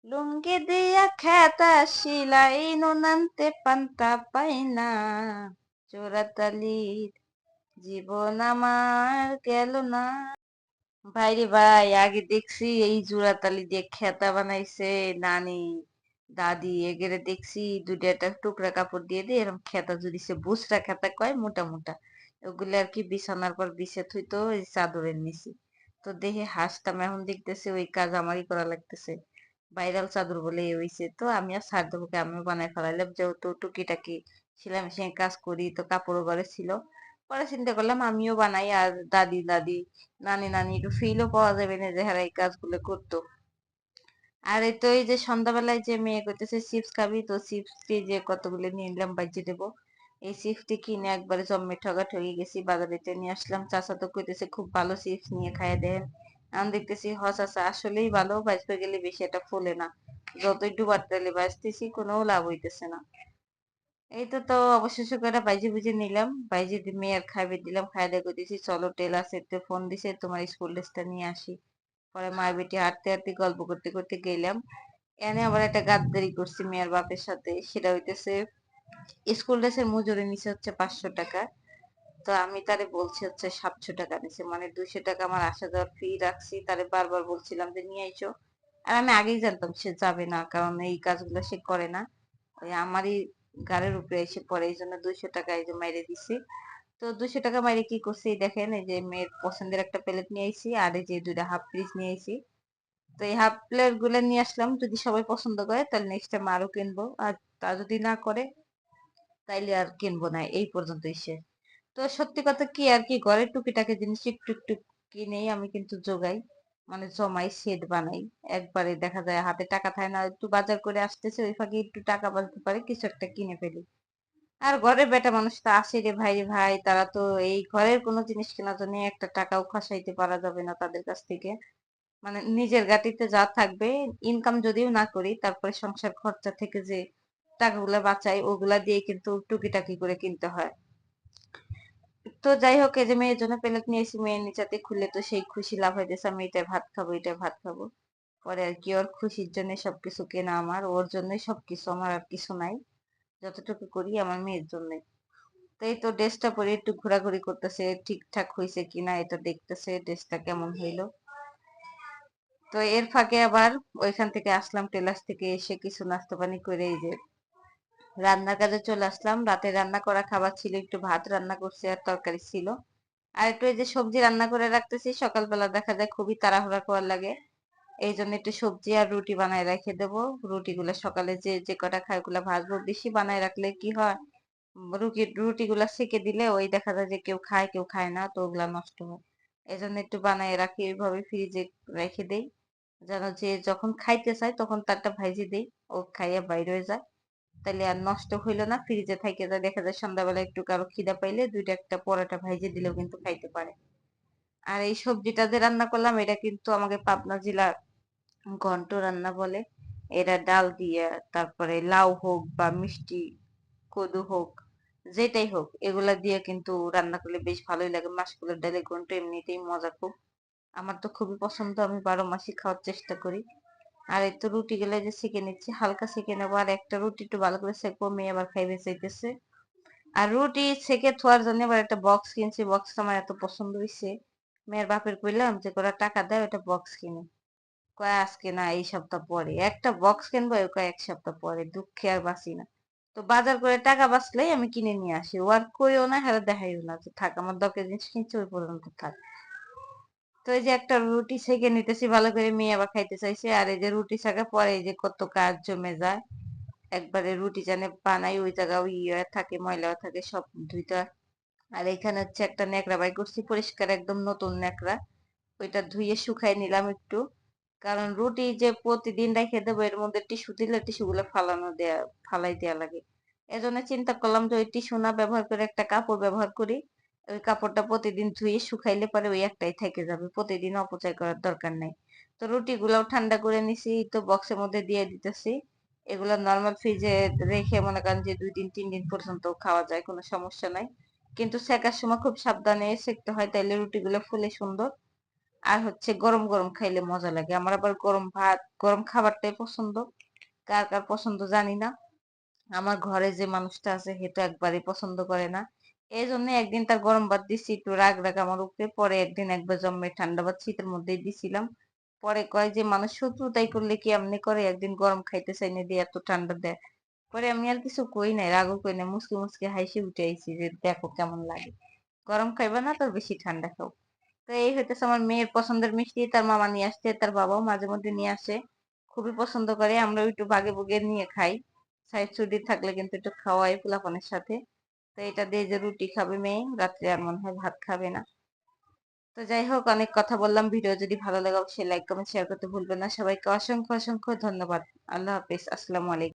লুঙ্গি দিয়া খেতা শিলাই নুন আনতে পান্তা পাই না, চোরাতালির জীবন আমার গেল না। ভাইরে ভাই, আগে দেখছি এই জোড়াতালি দিয়ে খেতা বানাইছে নানি দাদি, এগেরে দেখছি দুইটা একটা টুকরা কাপড় দিয়ে দিয়ে এরকম খেতা জুড়িছে, বুসরা খেতা কয়, মোটা মোটা। ওগুলো আর কি বিছানার পর বিছে থুইতো ওই চাদরের নিচে। তো দেখে হাসতাম, এখন দেখতেছে ওই কাজ আমারই করা লাগতেছে। ভাইরাল চাদর বলে এ হইছে, তো আমি আর ছাড় দেবো কে, আমি বানাই ফেলাইলাম, যেহেতু টুকিটাকি সেলাই মেশিনে কাজ করি, তো কাপড়ও ঘরে ছিল। পরে চিন্তা করলাম আমিও বানাই, আর দাদি দাদি নানি নানি একটু ফিলও পাওয়া যাবে না যে হ্যাঁ এই কাজগুলো করতো। আর এই তো এই যে সন্ধ্যাবেলায় যে মেয়ে কইতেছে চিপস খাবি, তো চিপস যে কতগুলো নিয়ে নিলাম বাজ্যে দেবো। এই চিপসটি কিনে একবারে জম্মে ঠগা ঠগে গেছি, বাজারেতে নিয়ে আসলাম। চাচা তো কইতেছে খুব ভালো চিপস, নিয়ে খাইয়ে দেন। আমি দেখতেছি হ চাচা আসলেই ভালো, বাঁচতে গেলে বেশি একটা ফোলে না, যতই ডুবার তেলে বাঁচতেছি কোনো লাভ হইতেছে না। এই তো তো অবশেষে করে বাইজি বুঝে নিলাম, বাইজি মেয়ের খাইবে দিলাম, খাইয়ে দিয়ে কইতেছি চলো টেলার সেটে ফোন দিছে তোমার স্কুল ড্রেসটা নিয়ে আসি। পরে মায়ের বেটি হাঁটতে হাঁটতে গল্প করতে করতে গেলাম। এনে আবার একটা গাদ্দারি করছি মেয়ের বাপের সাথে, সেটা হইতেছে স্কুল ড্রেসের মজুরি নিচে হচ্ছে 500 টাকা। তো আমি তারে বলছি হচ্ছে 700 টাকা নিছে, মানে 200 টাকা আমার আসা যাওয়ার ফি রাখছি। তারে বারবার বলছিলাম যে নিয়ে আইসো, আর আমি আগেই জানতাম সে যাবে না, কারণ এই কাজগুলো সে করে না, ওই আমারই গাড়ির উপরে এসে পড়ে, এই জন্য 200 টাকা এই যে মাইরে দিছি। তো 200 টাকা মাইরে কি করছি দেখেন, এই যে মেয়ের পছন্দের একটা প্লেট নিয়ে আইছি, আর এই যে দুইটা হাফ পিস নিয়ে আইছি। তো এই হাফ প্লেট গুলো নিয়ে আসলাম, যদি সবাই পছন্দ করে তাহলে নেক্সট টাইম আরো কিনবো, আর তা যদি না করে তাইলে আর কিনবো না, এই পর্যন্তই শেষ। তো সত্যি কথা কি আর কি, ঘরের টুকিটাকি জিনিস একটু একটু কিনেই আমি কিন্তু জোগাই, মানে জমাই সেট বানাই। একবারে দেখা যায় হাতে টাকা থাকে না, একটু বাজার করে আসতেছে ওই ফাঁকে একটু টাকা বাঁচতে পারে, কিছু একটা কিনে ফেলি। আর ঘরের বেটা মানুষ তো আসে রে ভাই রে ভাই, তারা তো এই ঘরের কোনো জিনিস কেনার জন্য একটা টাকাও খসাইতে পারা যাবে না তাদের কাছ থেকে। মানে নিজের গাটিতে যা থাকবে, ইনকাম যদিও না করি তারপরে সংসার খরচা থেকে যে টাকাগুলা বাঁচাই ওগুলা দিয়ে কিন্তু টুকিটাকি করে কিনতে হয়। তো যাই হোক, এই যে মেয়ের জন্য প্লেট নিয়েছি, মেয়ের নিচাতে খুলে তো সেই খুশি লাভ হইতেছে, আমি এটা ভাত খাবো এটা ভাত খাবো। পরে আর কি ওর খুশির জন্য সবকিছু কেনা, আমার ওর জন্যই সবকিছু, আমার আর কিছু নাই। যতটুকু করি আমার মেয়ের জন্যই। তো এই তো ড্রেসটা পরে একটু ঘোরাঘুরি করতেছে, ঠিকঠাক হয়েছে কিনা এটা দেখতেছে, ড্রেসটা কেমন হইলো। তো এর ফাঁকে আবার ওইখান থেকে আসলাম, টেলার্স থেকে এসে কিছু নাস্তা পানি করে এই যে রান্নার কাজে চলে আসলাম। রাতে রান্না করা খাবার ছিল, একটু ভাত রান্না করছি আর তরকারি ছিল, আর একটু এই যে সবজি রান্না করে রাখতেছি, সকালবেলা দেখা যায় খুবই তাড়াহুড়া করার লাগে, এই জন্য একটু সবজি আর রুটি বানায় রেখে দেবো। রুটিগুলো সকালে যে যে কটা খায় ওগুলা ভাজবো, বেশি বানায় রাখলে কি হয়, রুটিগুলা সেকে দিলে ওই দেখা যায় যে কেউ খায় কেউ খায় না, তো ওগুলা নষ্ট হয়। এই জন্য একটু বানায় রাখি, ওইভাবে ফ্রিজে রেখে দেই, যেন যে যখন খাইতে চায় তখন তারটা ভাইজে দেই, ও খাইয়া বাইরে হয়ে যায়, তাহলে আর নষ্ট হইলো না, ফ্রিজে থেকে যায়। দেখা যায় সন্ধ্যাবেলা একটু কারো খিদা পাইলে দুইটা একটা পরোটা ভাইজে দিলেও কিন্তু খাইতে পারে। আর এই সবজিটা যে রান্না করলাম এটা কিন্তু আমাকে পাবনা জেলার ঘন্ট রান্না বলে। এরা ডাল দিয়ে, তারপরে লাউ হোক বা মিষ্টি কদু হোক, যেটাই হোক এগুলা দিয়ে কিন্তু রান্না করলে বেশ ভালোই লাগে। মাসকলাইর ডালের ঘন্ট এমনিতেই মজা খুব, আমার তো খুবই পছন্দ, আমি 12 মাসই খাওয়ার চেষ্টা করি। আর এই তো রুটি গুলো যে সেঁকে নিচ্ছি, হালকা সেঁকে নেবো, আর একটা রুটি একটু ভালো করে সেঁকবো, মেয়ে আবার খাইবে চাইতেছে। আর রুটি সেঁকে থোয়ার জন্য আবার একটা বক্স কিনছি, বক্সটা আমার এত পছন্দ হয়েছে, মেয়ের বাপের কইলাম যে করা টাকা দেয় ওটা বক্স কিনে। কয় আজকে না, এই সপ্তাহ পরে একটা বক্স কিনবো, কয় 1 সপ্তাহ পরে, দুঃখে আর বাঁচি না। তো বাজার করে টাকা বাঁচলেই আমি কিনে নিয়ে আসি, ও আর কইও না হ্যাঁ দেখাইও না, যে থাক আমার দরকার জিনিস কিনছি ওই পর্যন্ত থাক। তো এই যে একটা রুটি সেকে নিতেছি ভালো করে, মেয়ে আবার খাইতে চাইছে, আর এই যে রুটি ছাকা পরে এই যে কত কাজ জমে যায়। একবারে রুটি জানে বানাই ওই জায়গায় ইয়ে থাকে, ময়লাও থাকে, সব ধুইতে হয়। আর এখানে হচ্ছে একটা ন্যাকড়া বাই করছি, পরিষ্কার একদম নতুন ন্যাকড়া, ওইটা ধুয়ে শুকাই নিলাম একটু, কারণ রুটি যে প্রতিদিন রেখে দেবো এর মধ্যে টিস্যু দিলে টিস্যু গুলো ফালাই দেয়া লাগে। এজন্য চিন্তা করলাম যে ওই টিস্যু না ব্যবহার করে একটা কাপড় ব্যবহার করি, ওই কাপড়টা প্রতিদিন ধুয়ে শুকাইলে পরে ওই একটাই থেকে যাবে, প্রতিদিন অপচয় করার দরকার নাই। তো রুটি গুলাও ঠান্ডা করে নিছি, তো বক্সের মধ্যে দিয়ে দিতেছি। এগুলো নর্মাল ফ্রিজে রেখে মনে করেন যে 2 দিন 3 দিন পর্যন্ত খাওয়া যায়, কোনো সমস্যা নাই। কিন্তু সেকার সময় খুব সাবধানে সেকতে হয়, তাইলে রুটিগুলো ফুলে সুন্দর। আর হচ্ছে গরম গরম খাইলে মজা লাগে। আমার আবার গরম ভাত, গরম খাবারটাই পছন্দ। কার কার পছন্দ জানি না। আমার ঘরে যে মানুষটা আছে সে তো একবারই পছন্দ করে না। এই জন্য একদিন তার গরম ভাত দিচ্ছি, একটু রাগ রাগ আমার উপরে। পরে একদিন একবার জম্মে ঠান্ডা ভাত শীতের মধ্যেই দিছিলাম। পরে কয় যে মানুষ শত্রুতাই করলে কি এমনি করে, একদিন গরম খাইতে চাই না দিয়ে এত ঠান্ডা দেয়। পরে আমি আর কিছু কই নাই, রাগও কই নাই, মুসকে মুসকে হাইসে উঠে আইছি যে দেখো কেমন লাগে। গরম খাইবা না তোর বেশি ঠান্ডা খাও। তো এই হইতেছে আমার মেয়ের পছন্দের মিষ্টি, তার মামা নিয়ে আসছে, তার বাবাও মাঝে মধ্যে নিয়ে আসে। খুবই পছন্দ করে, আমরা একটু ভাগে ভুগে নিয়ে খাই। সাইড ছুটি থাকলে কিন্তু একটু খাওয়াই পোলাপানের সাথে। তো এটা দিয়ে যে রুটি খাবে মেয়ে, রাত্রে আর মনে হয় ভাত খাবে না। তো যাই হোক, অনেক কথা বললাম। ভিডিও যদি ভালো লাগে অবশ্যই লাইক কমেন্ট শেয়ার করতে ভুলবেন না। সবাইকে অসংখ্য অসংখ্য ধন্যবাদ। আল্লাহ হাফিজ, আসসালামু আলাইকুম।